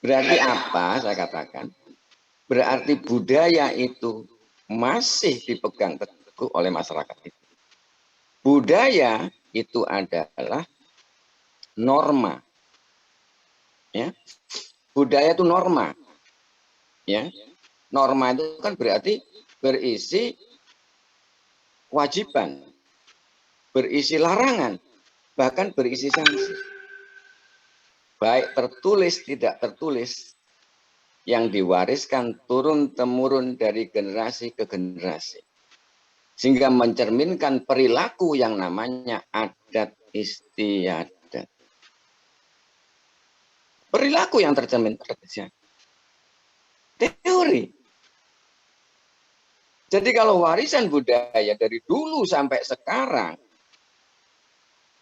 Berarti apa saya katakan? Berarti budaya itu masih dipegang teguh oleh masyarakat itu. Budaya itu adalah norma. Ya. Budaya itu norma. Ya. Norma itu kan berarti berisi kewajiban, berisi larangan, bahkan berisi sanksi. Baik tertulis, tidak tertulis, yang diwariskan turun-temurun dari generasi ke generasi. Sehingga mencerminkan perilaku yang namanya adat istiadat. Perilaku yang tercermin tradisi. Teori. Jadi kalau warisan budaya dari dulu sampai sekarang,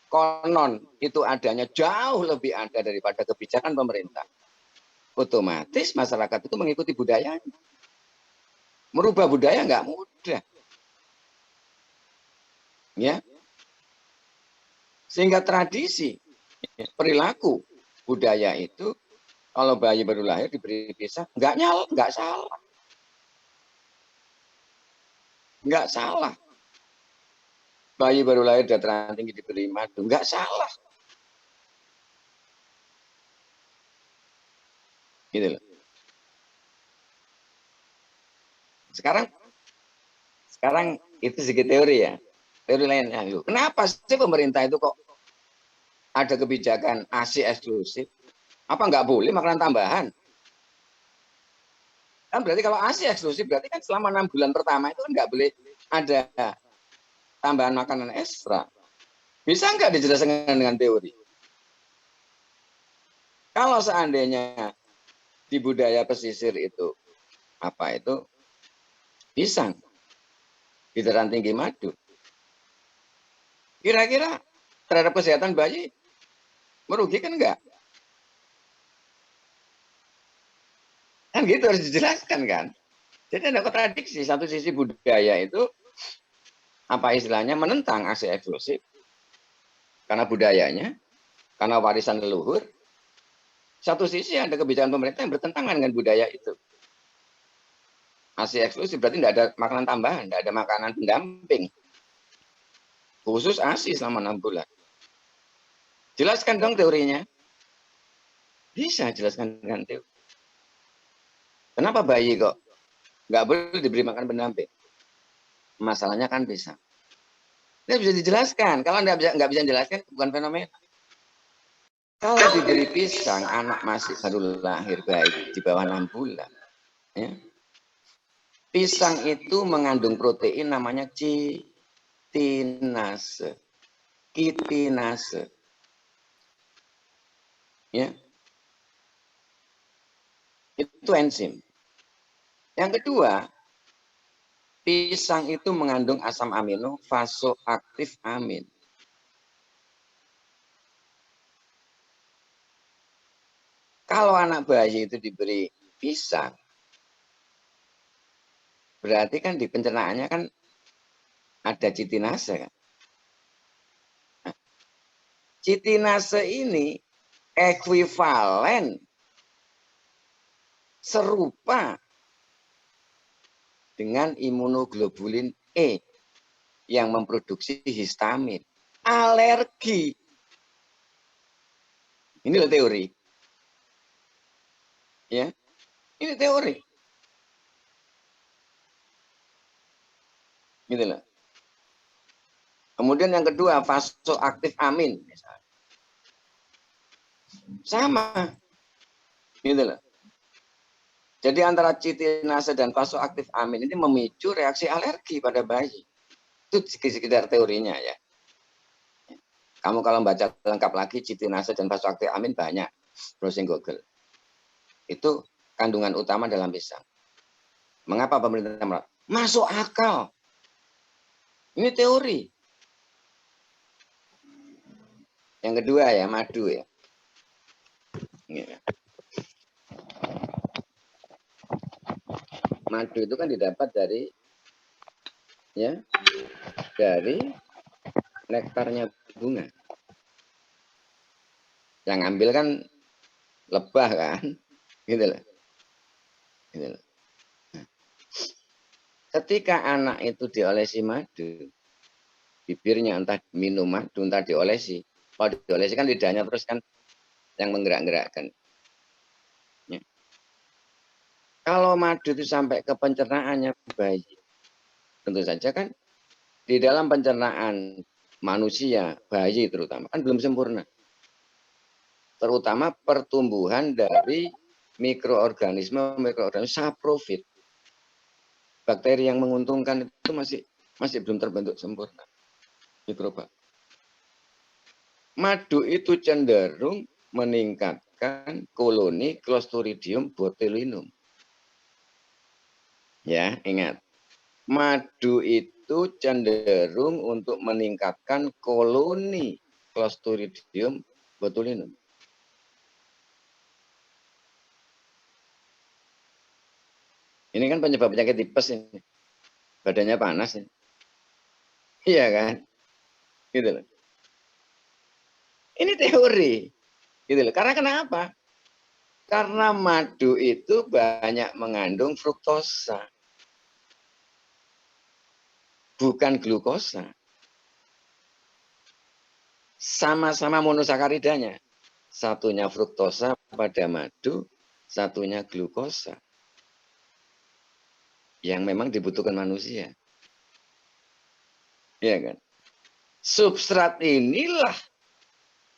konon itu adanya jauh lebih ada daripada kebijakan pemerintah. Otomatis masyarakat itu mengikuti budayanya. Merubah budaya nggak mudah. Ya. Sehingga tradisi, perilaku budaya itu, kalau bayi baru lahir diberi pisah, nggak salah. Nggak salah. Bayi baru lahir dataran tinggi diberi madu, nggak salah. Gitu loh. Sekarang itu sedikit teori ya. Teori lainnya. Kenapa sih pemerintah itu kok ada kebijakan ASI eksklusif? Apa nggak boleh makanan tambahan? Kan berarti kalau ASI eksklusif berarti kan selama 6 bulan pertama itu kan nggak boleh ada tambahan makanan ekstra. Bisa nggak dijelaskan dengan teori? Kalau seandainya di budaya pesisir itu apa itu pisang, di dataran tinggi madu, kira-kira terhadap kesehatan bayi merugikan nggak? Kan gitu harus dijelaskan kan. Jadi ada kontradiksi. Satu sisi budaya itu apa istilahnya menentang ASI eksklusif karena budayanya, karena warisan leluhur. Satu sisi ada kebijakan pemerintah yang bertentangan dengan budaya itu. ASI eksklusif berarti tidak ada makanan tambahan, tidak ada makanan pendamping. Khusus ASI selama 6 bulan. Jelaskan dong teorinya. Bisa jelaskan dengan teori. Kenapa bayi kok nggak boleh diberi makan pendamping? Masalahnya kan bisa. Ini bisa dijelaskan. Kalau nggak bisa dijelaskan, bukan fenomena. Kalau diberi pisang, anak masih baru lahir bayi di bawah 6 bulan. Ya. Pisang itu mengandung protein namanya chitinase. Kitinase. Ya. Itu enzim. Yang kedua, pisang itu mengandung asam amino vasoaktif amin. Kalau anak bayi itu diberi pisang, berarti kan di pencernaannya kan ada chitinase kan. Nah, chitinase ini ekuivalen serupa dengan imunoglobulin E yang memproduksi histamin. Alergi. Ini loh teori. Ya, ini teori. Gitu loh. Kemudian yang kedua, vasoaktif amin. Sama. Gitu loh. Jadi antara chitinase dan vasoaktif amin ini memicu reaksi alergi pada bayi. Itu sekedar teorinya ya. Kamu kalau baca lengkap lagi chitinase dan vasoaktif amin banyak. Browsing Google. Itu kandungan utama dalam pisang. Mengapa pemerintah masuk akal? Ini teori. Yang kedua ya, madu ya. Madu itu kan didapat dari nektarnya bunga. Yang ambil kan lebah kan. Gitu loh. Gitu loh. Nah, ketika anak itu diolesi madu, bibirnya entah minum madu, entah diolesi. Kalau diolesi kan lidahnya terus kan yang menggerak-gerakkan. Ya. Kalau madu itu sampai ke pencernaannya bayi, tentu saja kan di dalam pencernaan manusia, bayi terutama, kan belum sempurna. Terutama pertumbuhan dari mikroorganisme saprofit. Bakteri yang menguntungkan itu masih belum terbentuk sempurna. Mikroba. Madu itu cenderung meningkatkan koloni Clostridium botulinum. Ya, ingat. Madu itu cenderung untuk meningkatkan koloni Clostridium botulinum. Ini kan penyebab penyakit tipes ini. Badannya panas ini. Iya kan? Gitu loh. Ini teori. Gitu loh. Karena kenapa? Karena madu itu banyak mengandung fruktosa. Bukan glukosa. Sama-sama monosakaridanya. Satunya fruktosa pada madu, satunya glukosa. Yang memang dibutuhkan manusia. Iya kan? Substrat inilah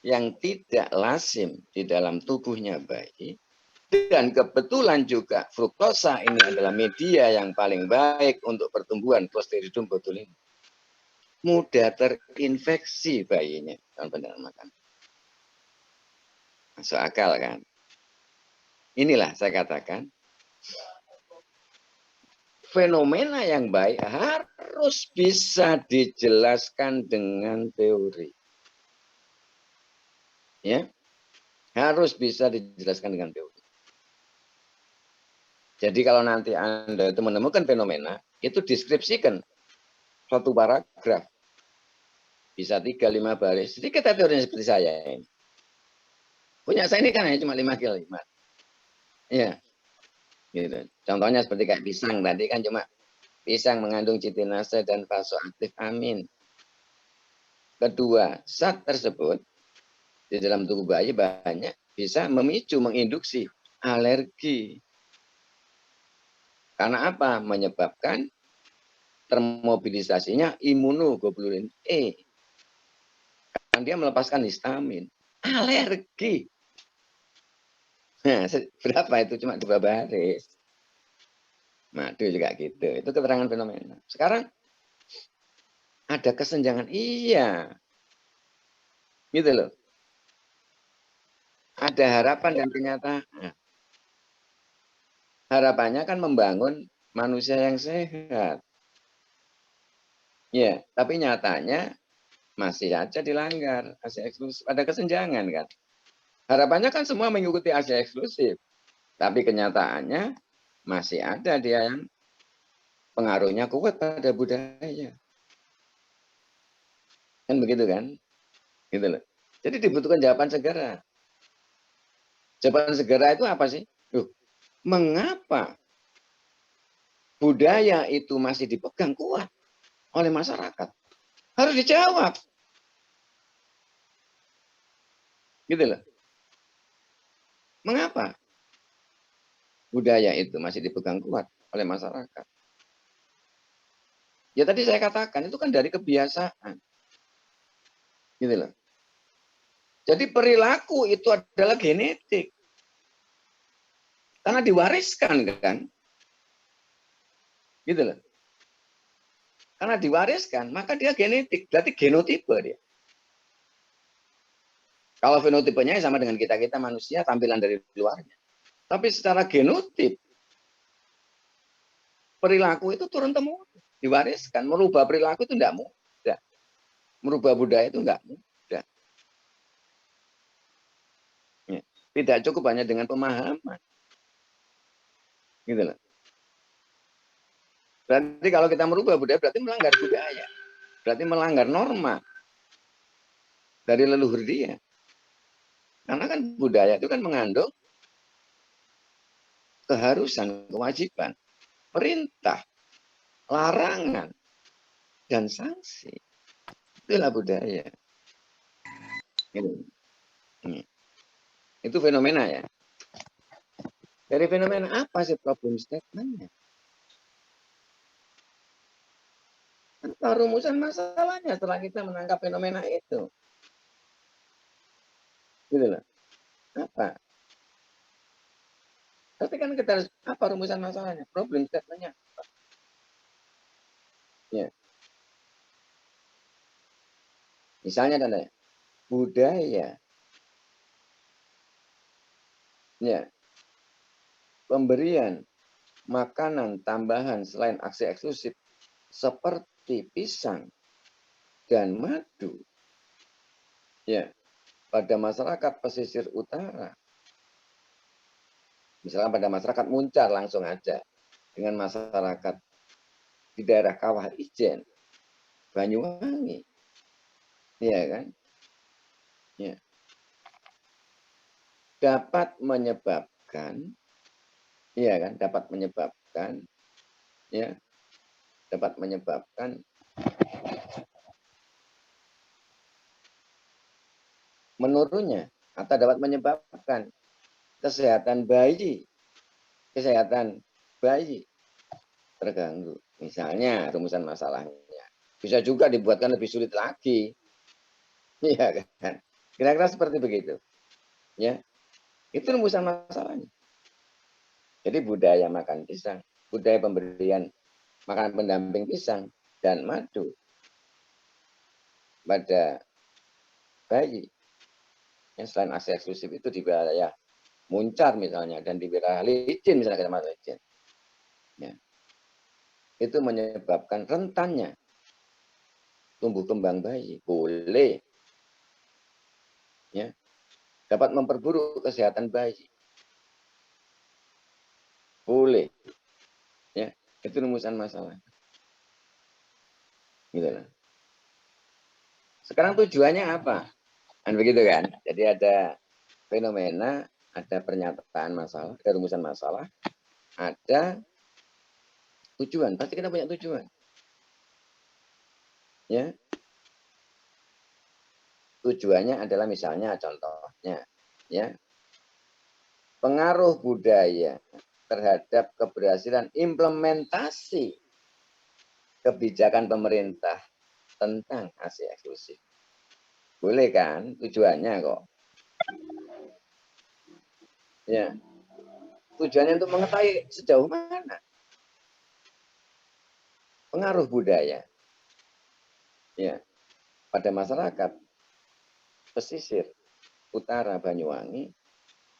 yang tidak lazim di dalam tubuhnya bayi. Dan kebetulan juga fruktosa ini adalah media yang paling baik untuk pertumbuhan Clostridium botulinum. Mudah terinfeksi bayinya kalau benar makan. Masuk akal kan? Inilah saya katakan, fenomena yang baik harus bisa dijelaskan dengan teori. Ya, harus bisa dijelaskan dengan teori. Jadi kalau nanti Anda itu menemukan fenomena, itu deskripsikan suatu paragraf. Bisa 3-5 baris. Sedikit teorinya seperti saya ini. Punya saya ini kan hanya cuma 5 kalimat. Ya, gitu. Contohnya seperti kayak pisang tadi kan cuma pisang mengandung chitinase dan vasoaktif amin. Kedua, zat tersebut di dalam tubuh bayi banyak bisa memicu, menginduksi alergi. Karena apa? Menyebabkan termobilisasinya imunoglobulin E. Karena dia melepaskan histamin. Alergi. Nah, berapa itu? Cuma 2 baris. Madu juga gitu. Itu keterangan fenomena. Sekarang ada kesenjangan. Iya. Gitu loh. Ada harapan dan kenyataan. Harapannya kan membangun manusia yang sehat. Ya, tapi nyatanya masih aja dilanggar ASI eksklusif. Ada kesenjangan kan. Harapannya kan semua mengikuti ASI eksklusif. Tapi kenyataannya masih ada dia yang pengaruhnya kuat pada budaya. Kan begitu kan? Gitu loh. Jadi dibutuhkan jawaban segera. Jawaban segera itu apa sih? Mengapa budaya itu masih dipegang kuat oleh masyarakat? Harus dijawab. Gitu loh. Mengapa budaya itu masih dipegang kuat oleh masyarakat? Ya tadi saya katakan itu kan dari kebiasaan. Gitu loh. Jadi perilaku itu adalah genetik. Karena diwariskan kan. Gitu loh. Karena diwariskan, maka dia genetik. Berarti genotipe dia. Kalau fenotipenya sama dengan kita-kita manusia, tampilan dari luarnya. Tapi secara genotip, perilaku itu turun-temurun. Diwariskan. Merubah perilaku itu tidak mudah. Merubah budaya itu tidak mudah. Ya. Tidak cukup hanya dengan pemahaman. Gitu loh. Berarti kalau kita merubah budaya, berarti melanggar budaya. Berarti melanggar norma dari leluhur dia. Karena kan budaya itu kan mengandung keharusan, kewajiban, perintah, larangan, dan sanksi. Itulah budaya. Gitu. Itu fenomena ya. Dari fenomena apa sih problem statement-nya? Apa rumusan masalahnya setelah kita menangkap fenomena itu? Gitu loh. Apa? Tapi kan kita harus, apa rumusan masalahnya? Problem statement-nya. Ya. Misalnya tanda budaya. Ya. Pemberian makanan tambahan selain aksi eksklusif seperti pisang dan madu. Ya. Pada masyarakat pesisir utara. Misalnya pada masyarakat Muncar langsung aja. Dengan masyarakat di daerah Kawah Ijen, Banyuwangi. Iya kan? Ya. Dapat menyebabkan, iya kan? Dapat menyebabkan, ya, dapat menyebabkan menurunnya atau dapat menyebabkan kesehatan bayi terganggu. Misalnya rumusan masalahnya bisa juga dibuatkan lebih sulit lagi, iya kan? Kira-kira seperti begitu, ya. Itu rumusan masalahnya. Jadi budaya makan pisang, budaya pemberian makanan pendamping pisang dan madu pada bayi yang selain aksi eksklusif itu di wilayah Muncar misalnya dan di wilayah Licin misalnya kecamatan Licin, ya, itu menyebabkan rentannya tumbuh kembang bayi, boleh, ya, dapat memperburuk kesehatan bayi, boleh, ya, itu rumusan masalah, gitu lah. Sekarang tujuannya apa? Kan begitu kan? Jadi ada fenomena, ada pernyataan masalah, ada rumusan masalah, ada tujuan. Pasti kita punya tujuan, ya. Tujuannya adalah misalnya contohnya, ya, pengaruh budaya terhadap keberhasilan implementasi kebijakan pemerintah tentang aksi eksklusif. Boleh kan? Tujuannya kok. Ya. Tujuannya untuk mengetahui sejauh mana pengaruh budaya, ya, pada masyarakat pesisir utara Banyuwangi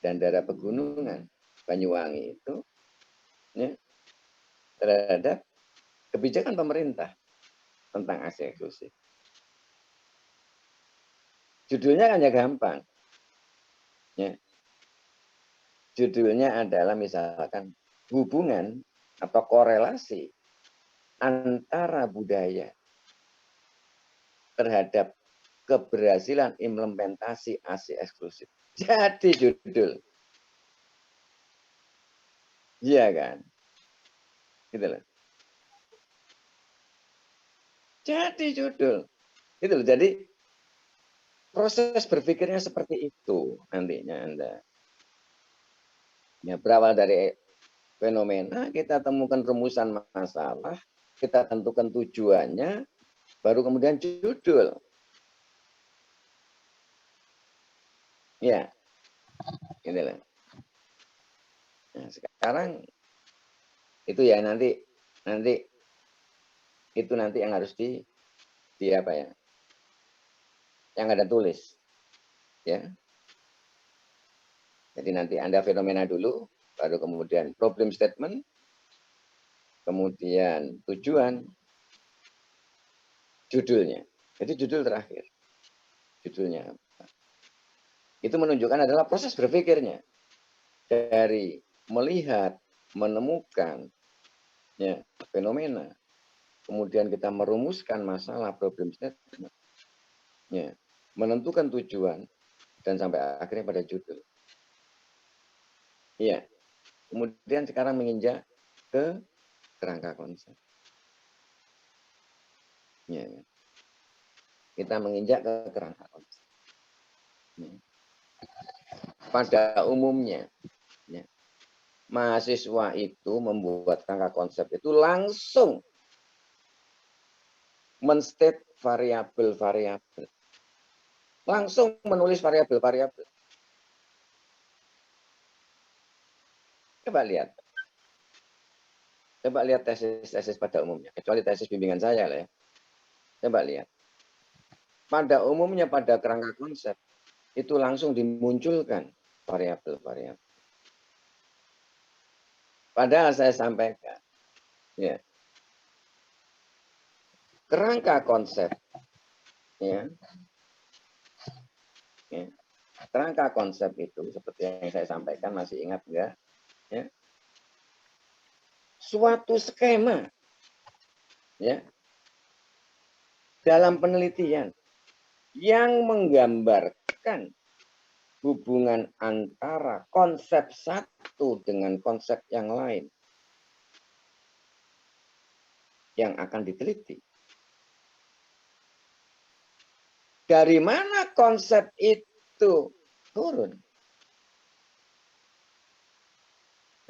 dan daerah pegunungan Banyuwangi itu, ya, terhadap kebijakan pemerintah tentang aksi eksklusif. Judulnya hanya gampang, ya. Judulnya adalah misalkan hubungan atau korelasi antara budaya terhadap keberhasilan implementasi aksi eksklusif. Jadi judul. Iya kan? Gitu loh. Jadi judul. Gitu loh. Jadi proses berpikirnya seperti itu nantinya Anda. Ya, berawal dari fenomena, kita temukan rumusan masalah, kita tentukan tujuannya, baru kemudian judul. Ya, gitu loh. Nah, sekarang itu ya nanti itu nanti yang harus di apa ya? Yang ada tulis, ya. Jadi nanti Anda fenomena dulu, baru kemudian problem statement, kemudian tujuan, judulnya. Jadi judul terakhir. Judulnya apa? Itu menunjukkan adalah proses berpikirnya. Dari melihat, menemukan, ya, fenomena, kemudian kita merumuskan masalah problem statement, ya, menentukan tujuan, dan sampai akhirnya pada judul. Iya. Kemudian sekarang menginjak ke kerangka konsep. Ya, kita menginjak ke kerangka konsep. Pada umumnya, ya, mahasiswa itu membuat kerangka konsep itu langsung men-state variabel-variabel. Langsung menulis variabel-variabel. Coba lihat. Coba lihat tesis-tesis pada umumnya. Kecuali tesis bimbingan saya lah ya. Coba lihat. Pada umumnya pada kerangka konsep itu langsung dimunculkan variabel-variabel. Padahal saya sampaikan, ya, kerangka konsep, ya, kerangka konsep itu seperti yang saya sampaikan, masih ingat enggak? Ya, suatu skema, ya, dalam penelitian yang menggambarkan hubungan antara konsep satu dengan konsep yang lain yang akan diteliti. Dari mana konsep itu turun?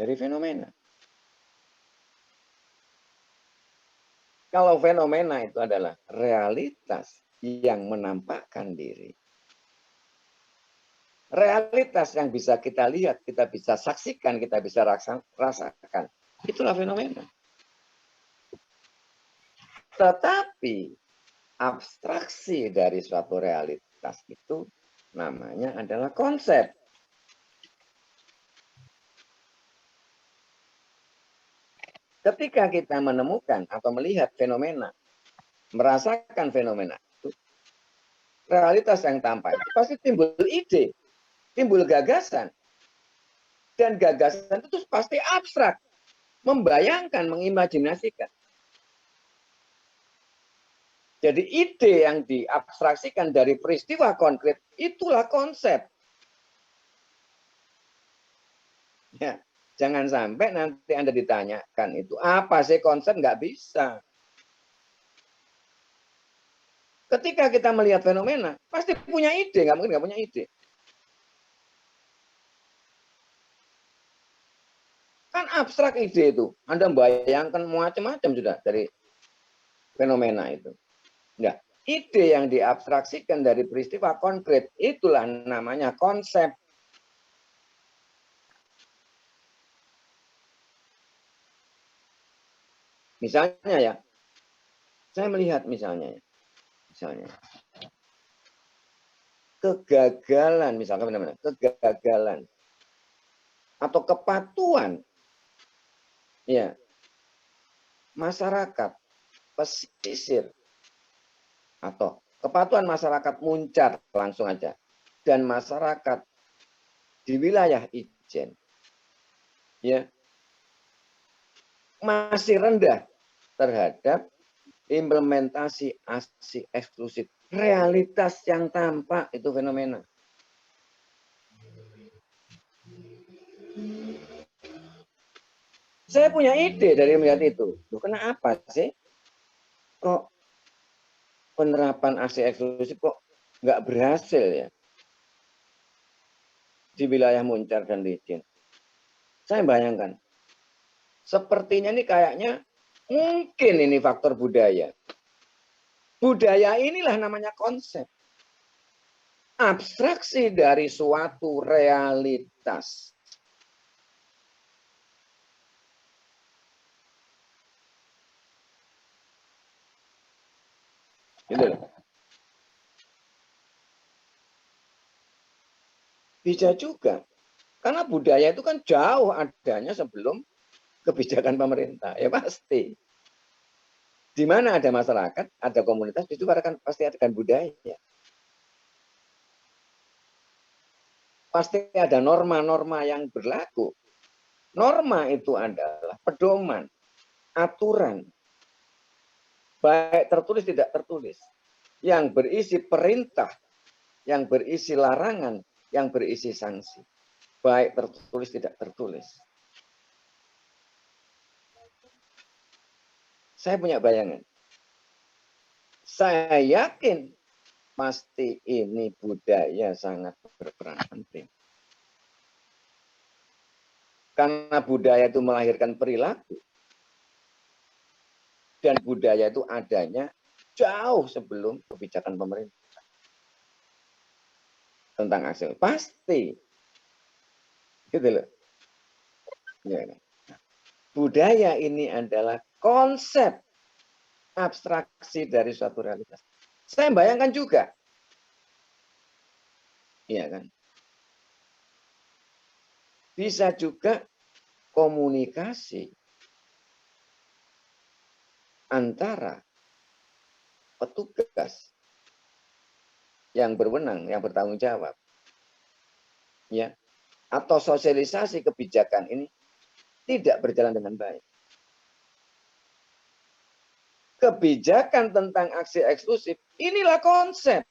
Dari fenomena. Kalau fenomena itu adalah realitas yang menampakkan diri. Realitas yang bisa kita lihat, kita bisa saksikan, kita bisa rasakan. Itulah fenomena. Tetapi abstraksi dari suatu realitas itu namanya adalah konsep. Ketika kita menemukan atau melihat fenomena, merasakan fenomena itu, realitas yang tampak itu pasti timbul ide, timbul gagasan. Dan gagasan itu pasti abstrak, membayangkan, mengimajinasikan. Jadi ide yang diabstraksikan dari peristiwa konkret, itulah konsep. Ya. Jangan sampai nanti Anda ditanyakan itu apa sih konsep, nggak bisa. Ketika kita melihat fenomena, pasti punya ide, nggak mungkin nggak punya ide. Kan abstrak ide itu. Anda bayangkan macam-macam sudah dari fenomena itu. Nah, ide yang diabstraksikan dari peristiwa konkret, itulah namanya konsep. Misalnya ya, saya melihat misalnya kegagalan, misalkan benar-benar kegagalan atau kepatuhan, ya, masyarakat pesisir atau kepatuhan masyarakat Muncar langsung aja dan masyarakat di wilayah Ijen, ya, masih rendah terhadap implementasi ASI eksklusif. Realitas yang tampak itu fenomena. Saya punya ide dari melihat itu. Loh, kenapa sih kok penerapan ASI eksklusif kok nggak berhasil ya di wilayah Muncar dan Ijen? Saya bayangkan, sepertinya ini kayaknya mungkin ini faktor budaya. Budaya inilah namanya konsep. Abstraksi dari suatu realitas. Gitu. Bisa juga. Karena budaya itu kan jauh adanya sebelum kebijakan pemerintah. Ya pasti. Di mana ada masyarakat, ada komunitas, itu pasti ada budaya. Pasti ada norma-norma yang berlaku. Norma itu adalah pedoman, aturan, baik tertulis tidak tertulis, yang berisi perintah, yang berisi larangan, yang berisi sanksi, baik tertulis tidak tertulis. Saya punya bayangan. Saya yakin pasti ini budaya sangat berperan penting. Karena budaya itu melahirkan perilaku. Dan budaya itu adanya jauh sebelum kebijakan pemerintah. Tentang hasil. Pasti. Gitu loh. Ya. Budaya ini adalah konsep abstraksi dari suatu realitas. Saya bayangkan juga. Iya kan? Bisa juga komunikasi antara petugas yang berwenang, yang bertanggung jawab, ya, atau sosialisasi kebijakan ini tidak berjalan dengan baik. Kebijakan tentang aksi eksklusif, inilah konsep.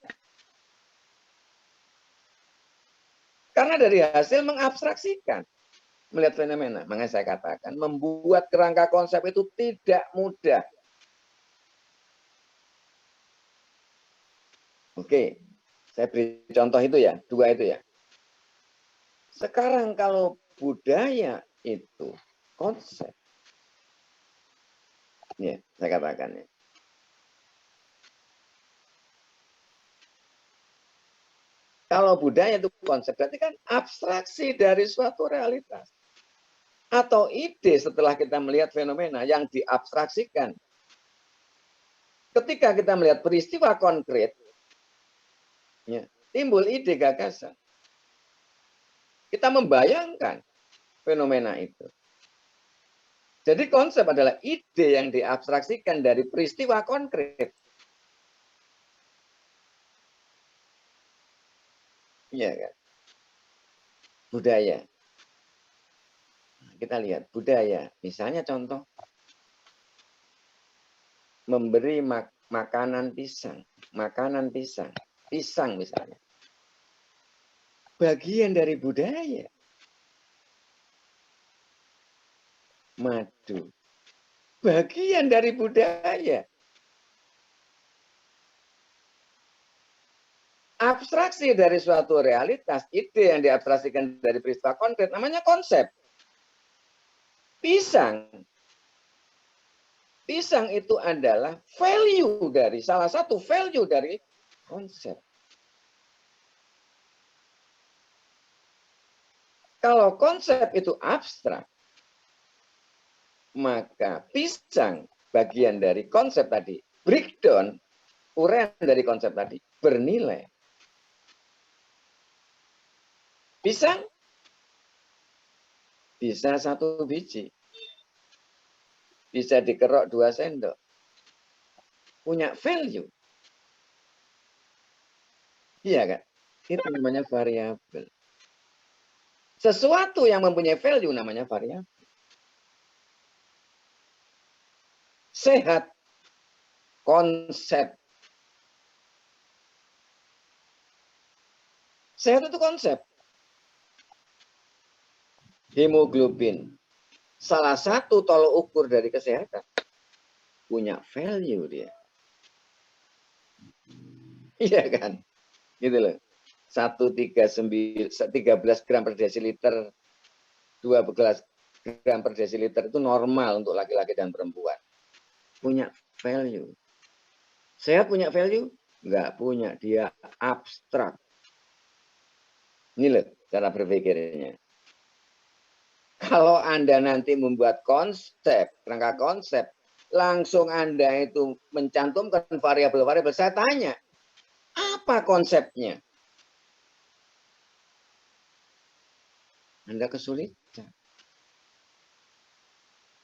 Karena dari hasil mengabstraksikan, melihat fenomena. Makanya saya katakan, membuat kerangka konsep itu tidak mudah. Oke, saya beri contoh itu ya, dua itu ya. Sekarang kalau budaya itu konsep, ya, saya katakan ya. Kalau budaya itu konsep, berarti kan abstraksi dari suatu realitas. Atau ide setelah kita melihat fenomena yang diabstraksikan. Ketika kita melihat peristiwa konkret, ya, timbul ide gagasan. Kita membayangkan fenomena itu. Jadi konsep adalah ide yang diabstraksikan dari peristiwa konkret. Iya kan? Budaya. Kita lihat budaya. Misalnya contoh memberi makanan pisang. Makanan pisang. Pisang misalnya. Bagian dari budaya. Madu. Bagian dari budaya. Abstraksi dari suatu realitas, ide yang diabstraksikan dari peristiwa konkret, namanya konsep. Pisang. Pisang itu adalah value dari, salah satu value dari konsep. Kalau konsep itu abstrak, maka pisang bagian dari konsep tadi, breakdown, uraian dari konsep tadi, bernilai. Pisang bisa 1 biji. Bisa dikerok 2 sendok. Punya value. Iya kan? Itu namanya variabel. Sesuatu yang mempunyai value namanya variabel. Sehat. Konsep. Sehat itu konsep. Hemoglobin. Salah satu tolok ukur dari kesehatan. Punya value dia. Iya kan? Gitu loh. 13 gram per desiliter, 12 gram per desiliter itu normal untuk laki-laki dan perempuan. Punya value. Sehat punya value? Enggak punya. Dia abstrak. Ini loh cara berpikirnya. Kalau Anda nanti membuat konsep, rangka konsep, langsung Anda itu mencantumkan variabel-variabel. Saya tanya, apa konsepnya? Anda kesulitan.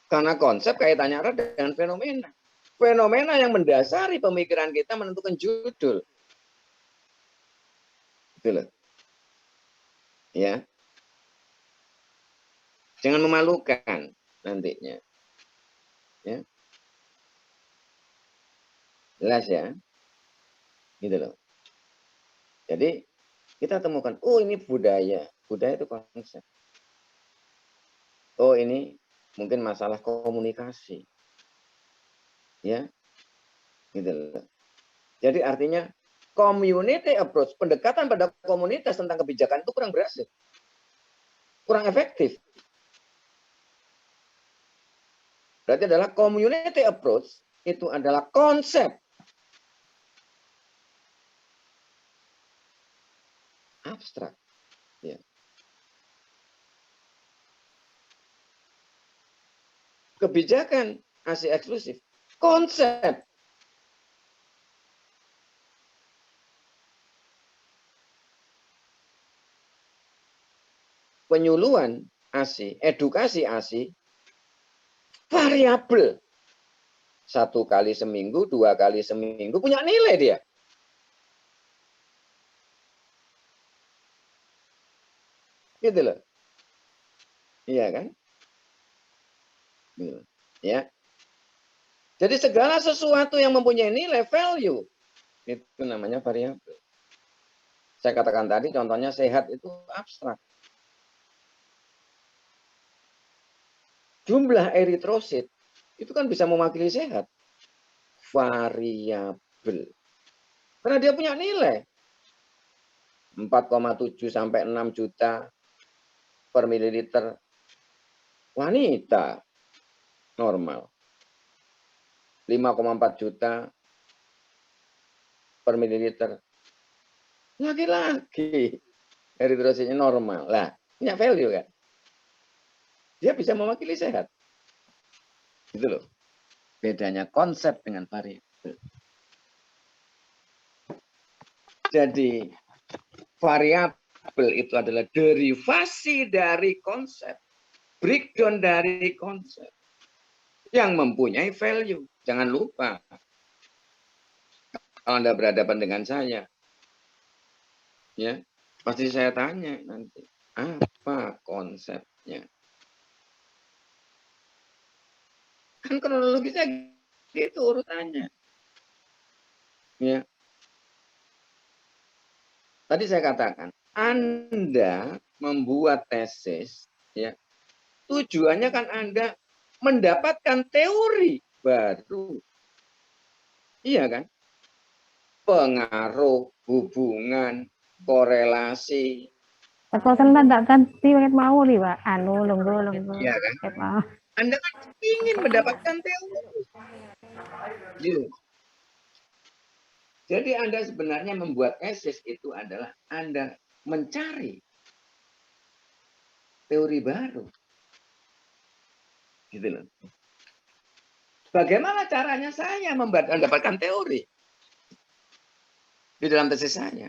Karena konsep kaitannya erat dengan fenomena. Fenomena yang mendasari pemikiran kita menentukan judul. Gitu loh. Ya. Jangan memalukan nantinya. Ya. Jelas ya. Gitu loh. Jadi kita temukan, oh ini budaya. Budaya itu konsep. Oh ini mungkin masalah komunikasi. Ya, gitu loh. Jadi artinya community approach, pendekatan pada komunitas tentang kebijakan itu kurang berhasil, kurang efektif. Berarti adalah community approach itu adalah konsep abstrak. Ya. Kebijakan ASI eksklusif, konsep. Penyuluhan ASI, edukasi ASI, variabel. 1 kali seminggu, 2 kali seminggu, punya nilai dia. Gitu loh. Iya kan? Gitu. Ya. Jadi segala sesuatu yang mempunyai nilai value, itu namanya variabel. Saya katakan tadi contohnya sehat itu abstrak. Jumlah eritrosit itu kan bisa mewakili sehat. Variabel. Karena dia punya nilai. 4,7 sampai 6 juta per mililiter wanita normal. 5,4 juta per mililiter laki-laki. Eritrositnya normal. Lah, punya value kan? Dia bisa mewakili sehat. Gitu loh. Bedanya konsep dengan variabel. Jadi variabel itu adalah derivasi dari konsep. Breakdown dari konsep. Yang mempunyai value. Jangan lupa. Kalau Anda berhadapan dengan saya. Ya, pasti saya tanya nanti. Apa konsepnya? Kan kronologisnya gitu urutannya. Ya. Tadi saya katakan, Anda membuat tesis, ya, tujuannya kan Anda mendapatkan teori baru. Iya kan? Pengaruh, hubungan, korelasi. Teko tenan tak ganti paket mau nih, Pak. Anu lungguh. Iya kan? Paket mau. Anda kan ingin mendapatkan teori. Gitu. Jadi Anda sebenarnya membuat tesis itu adalah Anda mencari teori baru. Gitu loh. Bagaimana caranya saya mendapatkan teori di dalam tesis saya?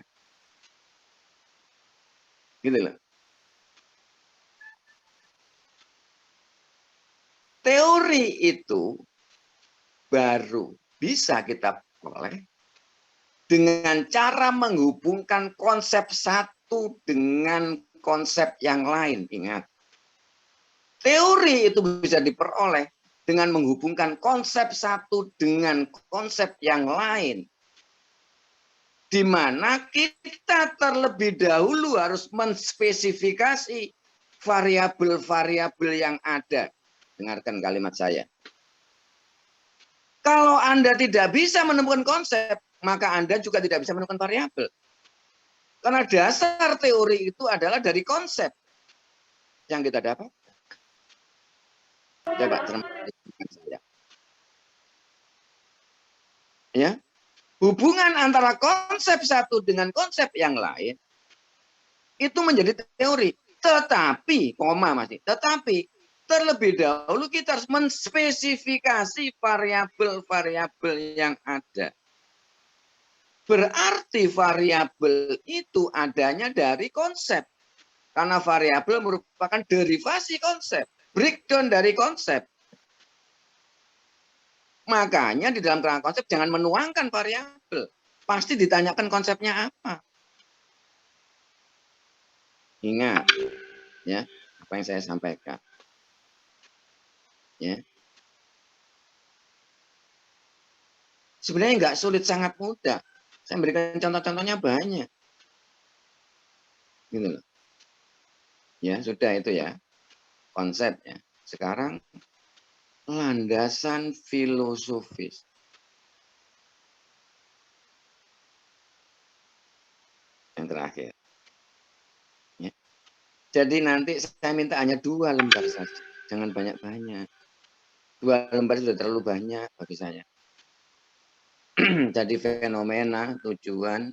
Gitu loh. Teori itu baru bisa kita peroleh dengan cara menghubungkan konsep satu dengan konsep yang lain. Ingat, teori itu bisa diperoleh dengan menghubungkan konsep satu dengan konsep yang lain. Di mana kita terlebih dahulu harus menspesifikasi variabel-variabel yang ada. Dengarkan kalimat saya. Kalau Anda tidak bisa menemukan konsep, maka Anda juga tidak bisa menemukan variabel. Karena dasar teori itu adalah dari konsep yang kita dapat. Coba cermati saya. Ya. Hubungan antara konsep satu dengan konsep yang lain itu menjadi teori. Tetapi, tetapi terlebih dahulu kita harus menspesifikasi variabel-variabel yang ada. Berarti variabel itu adanya dari konsep. Karena variabel merupakan derivasi konsep. Breakdown dari konsep. Makanya di dalam kerangka konsep jangan menuangkan variabel. Pasti ditanyakan konsepnya apa. Ingat, ya, apa yang saya sampaikan. Ya. Sebenarnya nggak sulit, sangat mudah. Saya berikan contoh-contohnya banyak. Gitu loh. Ya, sudah itu ya. Konsepnya. Sekarang landasan filosofis. Yang terakhir. Ya. Jadi nanti saya minta hanya 2 lembar saja. Jangan banyak-banyak. 2 lembar sudah terlalu banyak bagi saya. Jadi fenomena, tujuan,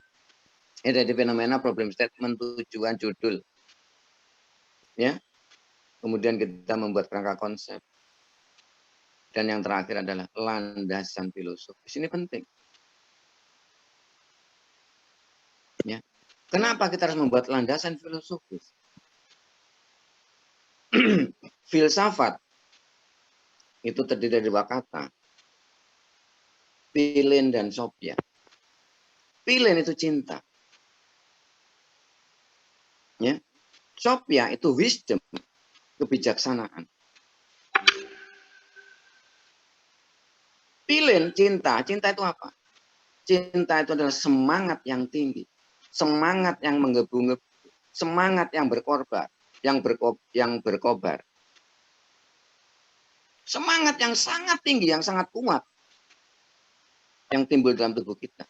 jadi fenomena, problem statement, tujuan, judul. Ya. Kemudian kita membuat kerangka konsep. Dan yang terakhir adalah landasan filosofis. Ini penting. Ya. Kenapa kita harus membuat landasan filosofis? Filsafat itu terdiri dari 2 kata. Pilin dan Sophia. Pilin itu cinta. Ya. Sophia itu wisdom, kebijaksanaan. Pilin cinta. Cinta itu apa? Cinta itu adalah semangat yang tinggi. Semangat yang menggebu-gebu. Semangat yang berkorban. Yang berkobar. Semangat yang sangat tinggi, yang sangat kuat. Yang timbul dalam tubuh kita.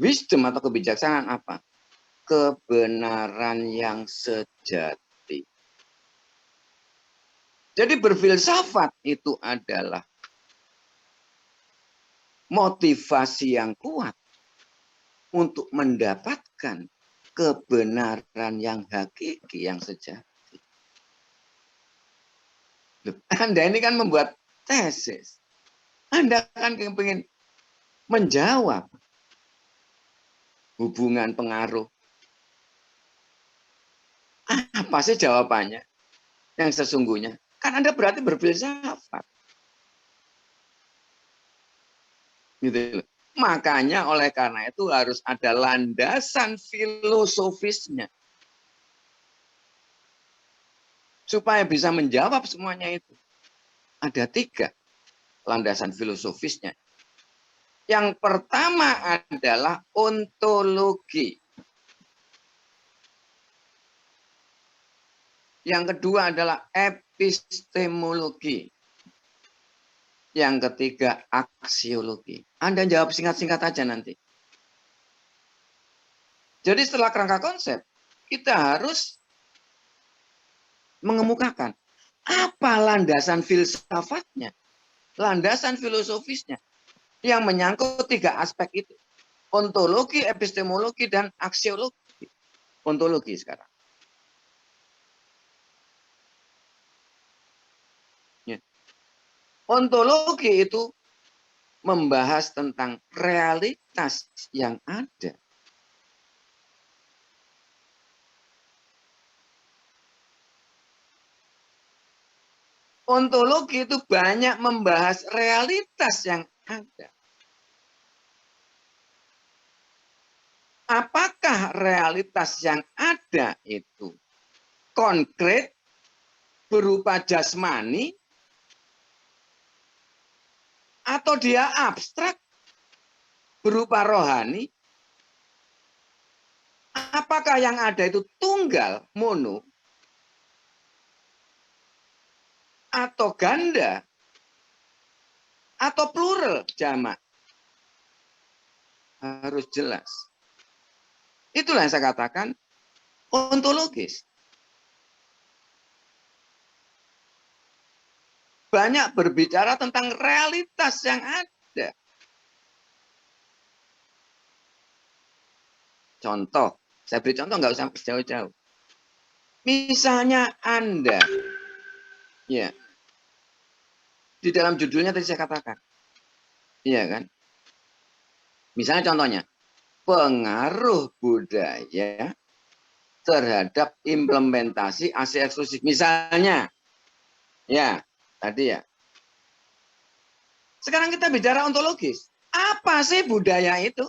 Wisdom atau kebijaksanaan apa? Kebenaran yang sejati. Jadi berfilsafat itu adalah motivasi yang kuat untuk mendapatkan kebenaran yang hakiki, yang sejati. Anda ini kan membuat tesis. Anda kan ingin menjawab hubungan pengaruh. Apa sih jawabannya yang sesungguhnya? Kan Anda berarti berfilsafat. Gitu. Makanya oleh karena itu harus ada landasan filosofisnya. Supaya bisa menjawab semuanya itu. Ada 3 landasan filosofisnya. Yang pertama adalah ontologi. Yang kedua adalah epistemologi. Yang ketiga aksiologi. Anda jawab singkat-singkat aja nanti. Jadi setelah kerangka konsep, kita harus mengemukakan apa landasan filsafatnya, landasan filosofisnya yang menyangkut 3 aspek itu. Ontologi, epistemologi, dan aksiologi. Ontologi sekarang. Ya. Ontologi itu membahas tentang realitas yang ada. Ontologi itu banyak membahas realitas yang ada. Apakah realitas yang ada itu konkret, berupa jasmani, atau dia abstrak, berupa rohani? Apakah yang ada itu tunggal, mono, atau ganda, atau plural, jamak? Harus jelas. Itulah yang saya katakan ontologis. Banyak berbicara tentang realitas yang ada. Contoh, saya beri contoh nggak usah jauh-jauh. Misalnya Anda, ya, di dalam judulnya tadi saya katakan, iya kan? Misalnya contohnya, pengaruh budaya terhadap implementasi AC eksklusif. Misalnya, ya, tadi ya. Sekarang kita bicara ontologis. Apa sih budaya itu?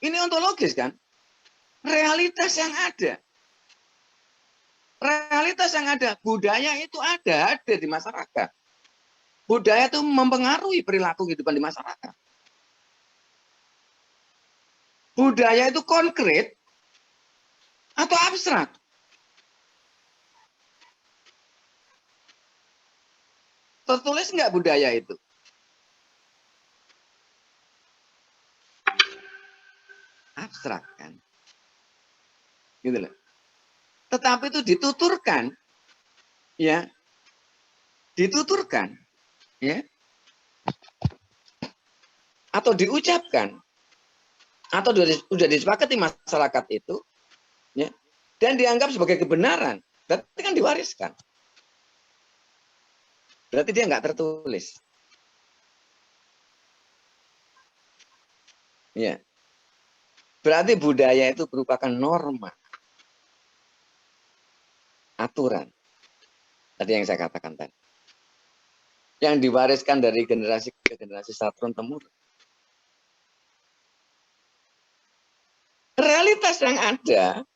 Ini ontologis kan? Realitas yang ada. Realitas yang ada. Budaya itu ada di masyarakat. Budaya itu mempengaruhi perilaku kehidupan di masyarakat. Budaya itu konkret atau abstrak? Tertulis nggak budaya itu? Abstrak kan? Gitu loh. Tetapi itu dituturkan, ya, dituturkan, ya, atau diucapkan, atau sudah disepakati masyarakat itu, ya, dan dianggap sebagai kebenaran, berarti kan diwariskan. Berarti dia nggak tertulis. Ya. Berarti budaya itu merupakan norma, aturan. Tadi yang saya katakan tadi. Yang diwariskan dari generasi ke generasi saturun temurun. Realitas yang ada,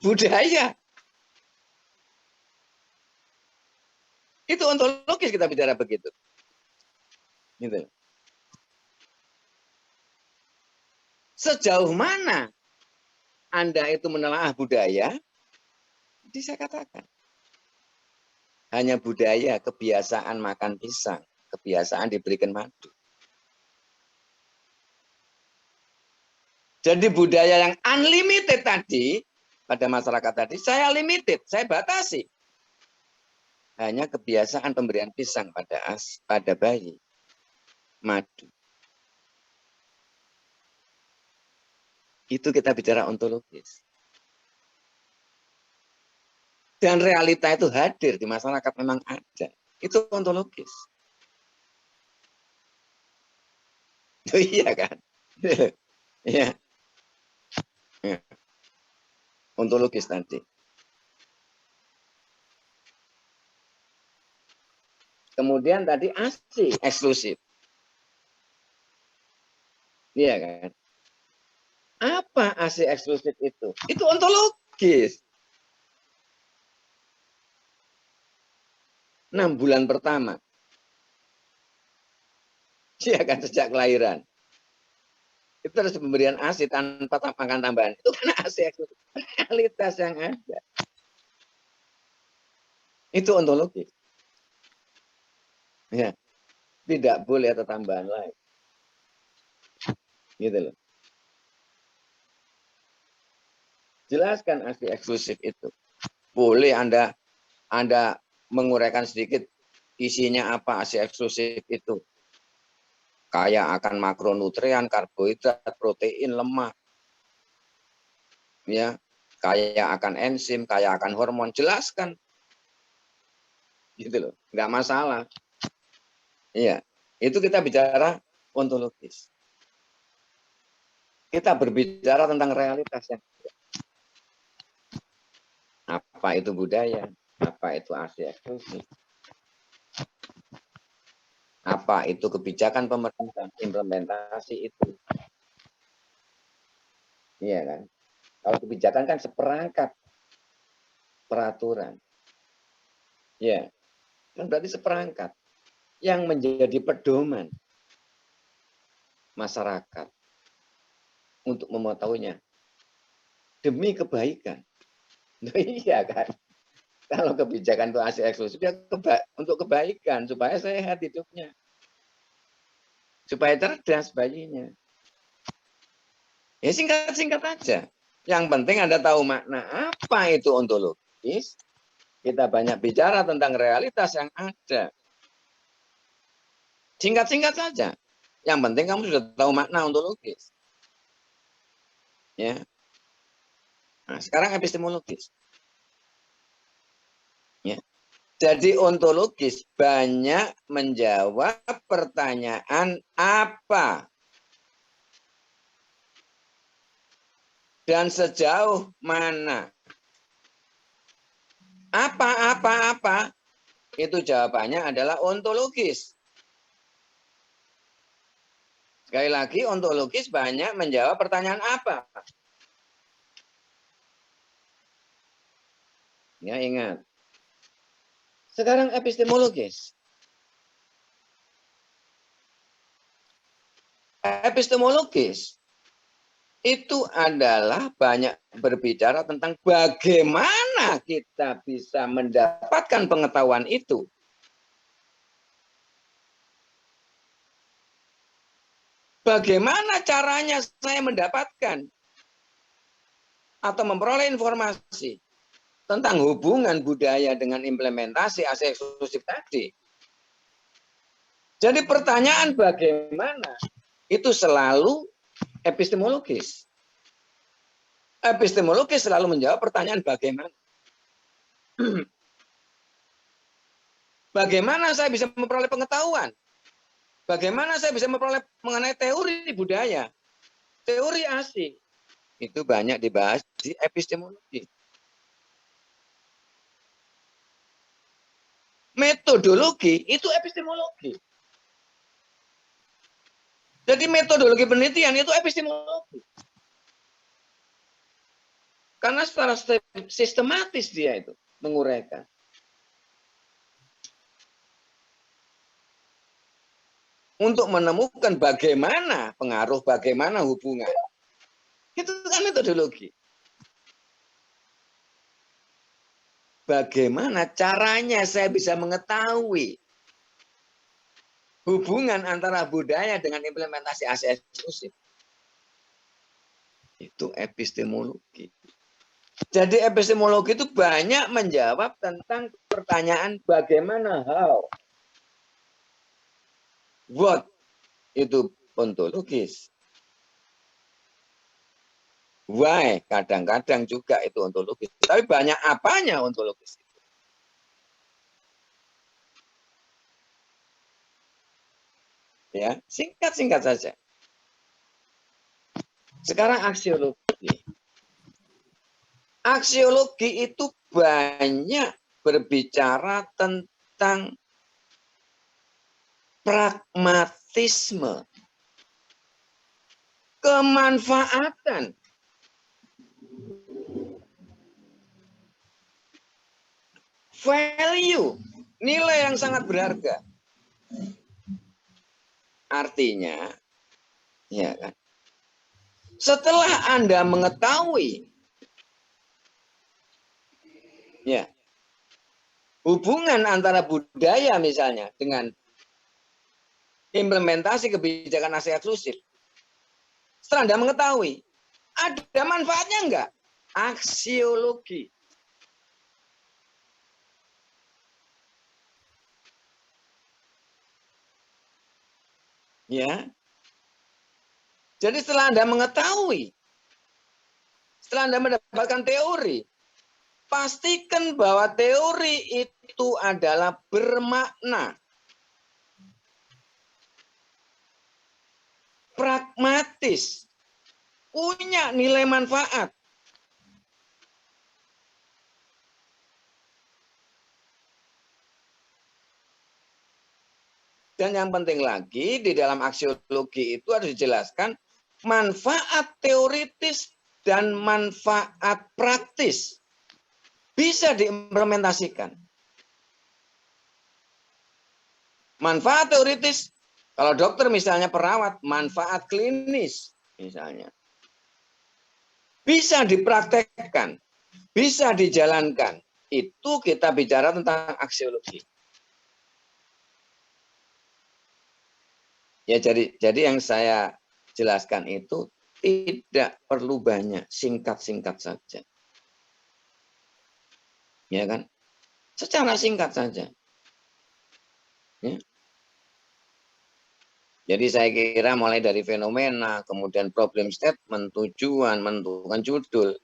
budaya. Itu ontologis kita bicara begitu. Gitu. Sejauh mana Anda itu menelaah budaya, bisa katakan. Hanya budaya, kebiasaan makan pisang, kebiasaan diberikan madu. Jadi budaya yang unlimited tadi, pada masyarakat tadi, saya limited, saya batasi. Hanya kebiasaan pemberian pisang pada bayi, madu. Itu kita bicara ontologis. Dan realita itu hadir di masyarakat memang ada. Itu ontologis. Oh, iya kan? Iya. Ya. Ontologis tadi. Kemudian tadi asli eksklusif. Iya kan? Apa asli eksklusif itu? Itu ontologis. 6 bulan pertama. Iya kan, sejak kelahiran. Itu harus pemberian ASI tanpa makan tambahan. Itu kan ASI eksklusif. Realitas yang ada. Itu ontologis. Ya. Tidak boleh ada tambahan lain. Gitu loh. Jelaskan ASI eksklusif itu. Boleh Anda menguraikan sedikit isinya apa ASI eksklusif itu. Kaya akan makronutrien, karbohidrat, protein, lemak. Ya, kaya akan enzim, kaya akan hormon, jelaskan. Gitu loh, nggak masalah. Iya, itu kita bicara ontologis. Kita berbicara tentang realitas yang apa itu budaya, apa itu ASI eksklusif, apa itu kebijakan pemerintah, implementasi itu. Iya kan? Kalau kebijakan kan seperangkat peraturan. Ya, kan berarti seperangkat yang menjadi pedoman masyarakat untuk mengetahuinya demi kebaikan. Nah, iya kan? Kalau kebijakan itu ASI eksklusif ya untuk kebaikan supaya sehat hidupnya, supaya cerdas bayinya. Ya singkat-singkat aja. Yang penting Anda tahu makna apa itu ontologis. Kita banyak bicara tentang realitas yang ada. Singkat-singkat saja. Yang penting kamu sudah tahu makna ontologis. Ya. Nah, sekarang epistemologis. Ya. Jadi ontologis banyak menjawab pertanyaan apa dan sejauh mana. Apa itu jawabannya adalah ontologis. Sekali lagi ontologis banyak menjawab pertanyaan apa. Ya ingat. Sekarang epistemologis. Epistemologis itu adalah banyak berbicara tentang bagaimana kita bisa mendapatkan pengetahuan itu. Bagaimana caranya saya mendapatkan atau memperoleh informasi tentang hubungan budaya dengan implementasi ASI eksklusif tadi? Jadi pertanyaan bagaimana itu selalu epistemologis. Epistemologis selalu menjawab pertanyaan bagaimana. Bagaimana saya bisa memperoleh pengetahuan? Bagaimana saya bisa memperoleh mengenai teori budaya, teori ASI? Itu banyak dibahas di epistemologi. Metodologi itu epistemologi. Jadi metodologi penelitian itu epistemologi. Karena secara sistematis dia itu menguraikan. Untuk menemukan bagaimana pengaruh, bagaimana hubungan. Itu kan metodologi. Bagaimana caranya saya bisa mengetahui hubungan antara budaya dengan implementasi ASI eksklusif. Itu epistemologi. Jadi epistemologi itu banyak menjawab tentang pertanyaan bagaimana, how, what, itu ontologis. Why, kadang-kadang juga itu ontologis. Tapi banyak apanya ontologis. Ya, singkat-singkat saja. Sekarang aksiologi. Aksiologi itu banyak berbicara tentang pragmatisme, kemanfaatan, value, nilai yang sangat berharga. Artinya, ya kan, setelah Anda mengetahui ya hubungan antara budaya misalnya dengan implementasi kebijakan ASI eksklusif, setelah Anda mengetahui, ada manfaatnya enggak? Aksiologi. Ya. Jadi setelah Anda mengetahui, setelah Anda mendapatkan teori, pastikan bahwa teori itu adalah bermakna, pragmatis, punya nilai manfaat. Dan yang penting lagi, di dalam aksiologi itu harus dijelaskan manfaat teoritis dan manfaat praktis. Bisa diimplementasikan. Manfaat teoritis, kalau dokter misalnya perawat, manfaat klinis misalnya. Bisa dipraktekkan, bisa dijalankan. Itu kita bicara tentang aksiologi. Ya, jadi yang saya jelaskan itu tidak perlu banyak, singkat-singkat saja. Ya kan? Secara singkat saja. Ya. Jadi saya kira mulai dari fenomena, kemudian problem statement, tujuan, menentukan judul,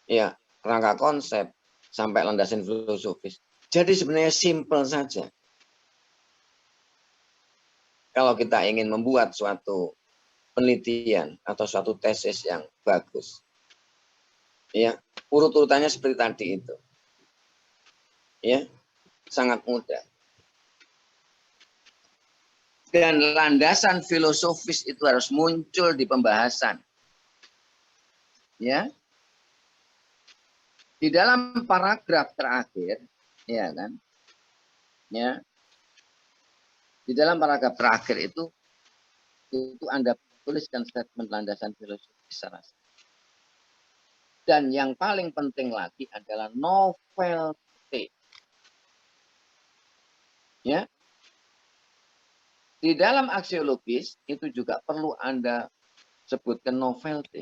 ya, rangka konsep, sampai landasan filosofis. Jadi sebenarnya simpel saja. Kalau kita ingin membuat suatu penelitian atau suatu tesis yang bagus, ya, urut-urutannya seperti tadi itu, ya, sangat mudah. Dan landasan filosofis itu harus muncul di pembahasan, ya. Di dalam paragraf terakhir, ya kan, ya, di dalam paragraf terakhir itu Anda tuliskan statement landasan filosofis secara. Dan yang paling penting lagi adalah novelty. Ya. Di dalam aksiologis itu juga perlu Anda sebutkan novelty.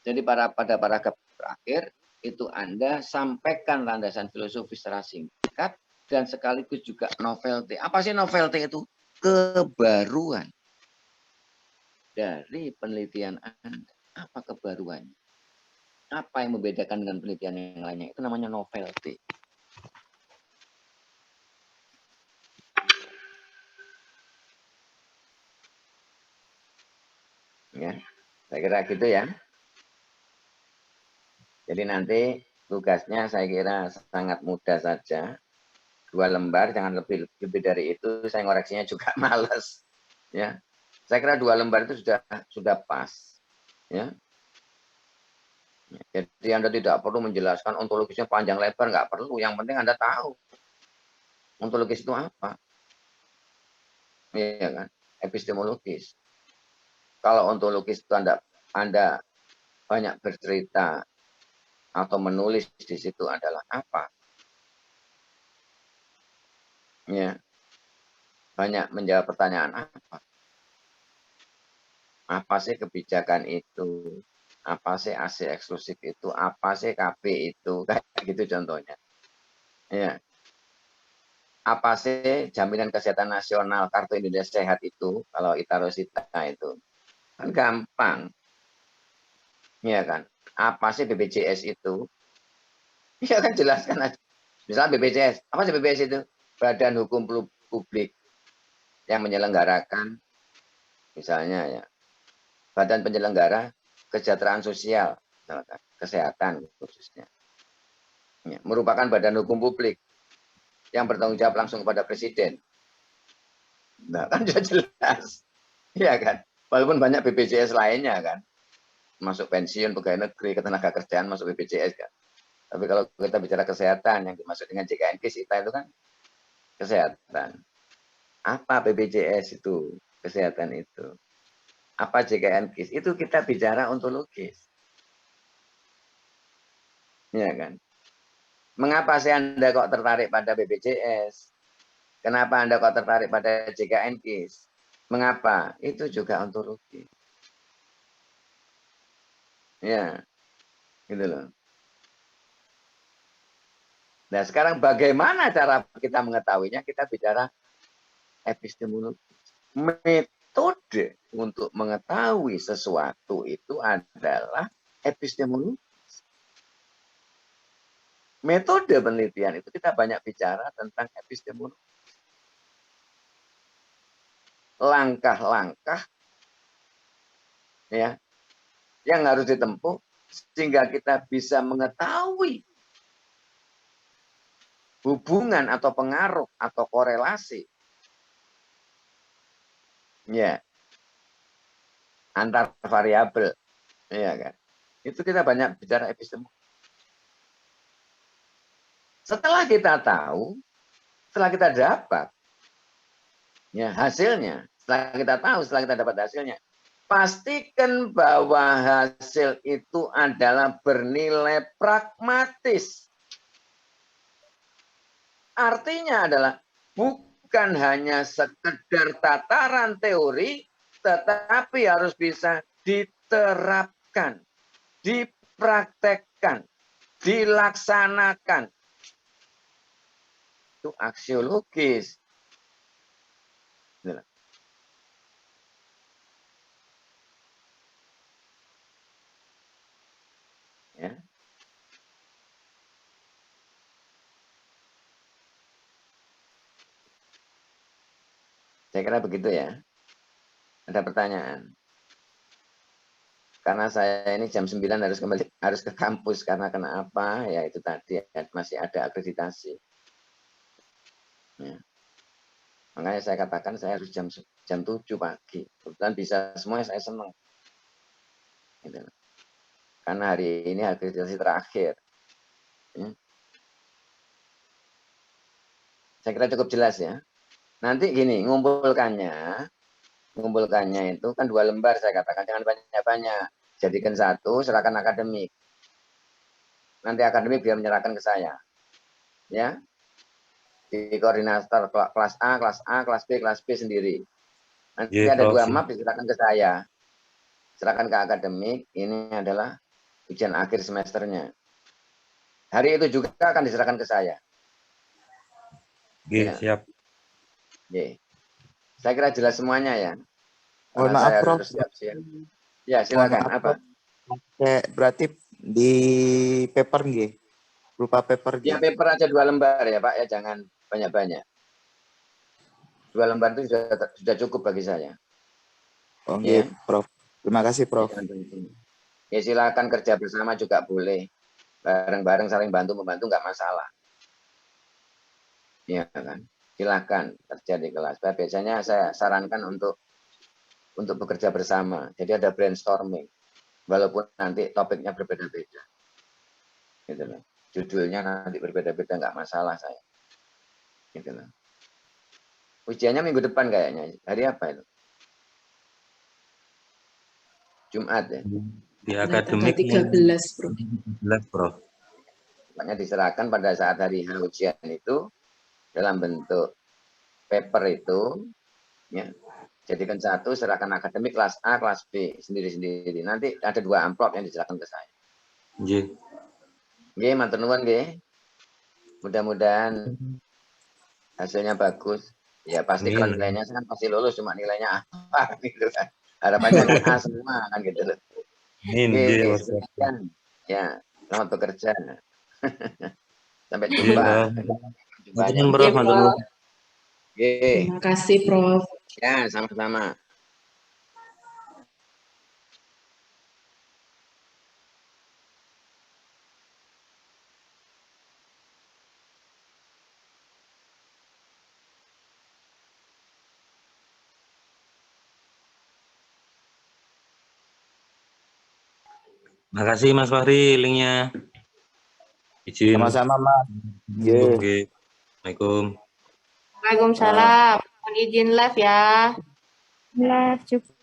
Jadi pada paragraf terakhir itu Anda sampaikan landasan filosofis secara singkat dan sekaligus juga novelty. Apa sih novelty itu? Kebaruan dari penelitian Anda. Apa kebaruannya? Apa yang membedakan dengan penelitian yang lainnya? Itu namanya novelty. Ya, saya kira gitu ya. Jadi nanti tugasnya saya kira sangat mudah saja. 2 lembar, jangan lebih dari itu. Saya ngoreksinya juga males. Ya, saya kira 2 lembar itu sudah pas. Ya. Jadi Anda tidak perlu menjelaskan ontologisnya panjang lebar, nggak perlu. Yang penting Anda tahu ontologis itu apa. Iya kan? Epistemologis. Kalau ontologis itu Anda banyak bercerita atau menulis di situ adalah apa? Ya, banyak menjawab pertanyaan apa? Apa sih kebijakan itu? Apa sih AC eksklusif itu? Apa sih KB itu? Kayak gitu contohnya. Ya. Apa sih jaminan kesehatan nasional kartu Indonesia Sehat itu? Kalau Itarosita itu. Kan gampang. Iya kan? Apa sih BPJS itu? Iya kan jelaskan aja. Misalnya BPJS. Apa sih BPJS itu? Badan Hukum Publik yang menyelenggarakan misalnya ya badan penyelenggara kesejahteraan sosial, kesehatan khususnya, ya, merupakan badan hukum publik yang bertanggung jawab langsung kepada presiden. Nah, kan sudah jelas, ya kan? Walaupun banyak BPJS lainnya kan, masuk pensiun, pegawai negeri, ketenaga kerjaan masuk BPJS kan. Tapi kalau kita bicara kesehatan yang dimaksud dengan JKNKIS itu kan kesehatan. Apa BPJS itu? Kesehatan itu. Apa JKNKIS? Itu kita bicara ontologis. Ya kan? Mengapa sih Anda kok tertarik pada BPJS? Kenapa Anda kok tertarik pada JKNKIS? Mengapa? Itu juga ontologi. Ya, gitu loh. Nah, sekarang bagaimana cara kita mengetahuinya? Kita bicara epistemologi. Metode untuk mengetahui sesuatu itu adalah epistemologi. Metode penelitian itu kita banyak bicara tentang epistemologi. Langkah-langkah ya yang harus ditempuh sehingga kita bisa mengetahui hubungan atau pengaruh atau korelasi ya antar variabel ya kan. Itu kita banyak bicara epistemologi. Setelah kita tahu, setelah kita dapat ya hasilnya, setelah kita dapat hasilnya, pastikan bahwa hasil itu adalah bernilai pragmatis. Artinya adalah bukan hanya sekedar tataran teori, tetapi harus bisa diterapkan, dipraktekkan, dilaksanakan. Itu aksiologis. Ya. Saya kira begitu ya. Ada pertanyaan? Karena saya ini jam 9 harus ke kampus karena kenapa? Ya itu tadi masih ada akreditasi. Ya. Makanya saya katakan saya harus jam 7 pagi. Kebetulan bisa semua saya senang. Gitu. Karena hari ini akreditasi terakhir. Ya. Saya kira cukup jelas ya. Nanti gini, ngumpulkannya itu kan 2 lembar saya katakan, jangan banyak-banyak. Jadikan 1, serahkan akademik. Nanti akademik biar menyerahkan ke saya. Ya. di koordinator kelas A, kelas B, kelas B sendiri. Nanti Iya, ada Prof. 2 map diserahkan ke saya. Serahkan ke akademik, ini adalah ujian akhir semesternya. Hari itu juga akan diserahkan ke saya. Oke, Ya. siap. Oke. Saya kira jelas semuanya ya. Mohon Karena maaf, saya Prof. harus siap-siap. Ya, Mohon silakan. maaf, Apa? Prof. Berarti di paper nggih. Berupa paper Ya, nggih. paper aja 2 lembar ya, Pak. Ya, jangan banyak-banyak. 2 lembar itu sudah cukup bagi saya. Oh, nggih, Ya. Prof. Terima kasih, Prof. Ya, silakan kerja bersama juga boleh. Bareng-bareng saling bantu-membantu nggak masalah. Ya kan? Silakan kerja di kelas. Biasanya saya sarankan untuk bekerja bersama. Jadi ada brainstorming. Walaupun nanti topiknya berbeda-beda. Gitu loh. Judulnya nanti berbeda-beda nggak masalah saya. Gitu loh. Ujiannya minggu depan kayaknya. Hari apa itu? Jumat ya. Di akademik tanggal 13, Bro. 13, Prof. Pokoknya diserahkan pada saat hari H ujian itu dalam bentuk paper itu, ya, jadikan satu, serahkan akademik kelas A, kelas B sendiri-sendiri. Nanti ada 2 amplop yang diserahkan ke saya. Nggih. Nggih, matur nuwun nggih. Mudah-mudahan hasilnya bagus. Ya pasti kalau Amin. nilainya kan pasti lulus, cuma nilainya apa gitu kan. Harapannya kan A semua kan gitu loh. Amin. Nggih, Oke, Prof. sekian. Ya, selamat bekerja. Sampai Nggih, jumpa. Prof. Jumpanya. Matur nuwun, Prof. Iya, Matur Prof. nuwun. Oke, Terima kasih, Prof. ya sama-sama. Makasih Mas Fahri linknya. Izin. Sama-sama, Mas. Nggih. Nggih. Assalamualaikum. Waalaikumsalam. Mohon izin live ya. Live juga.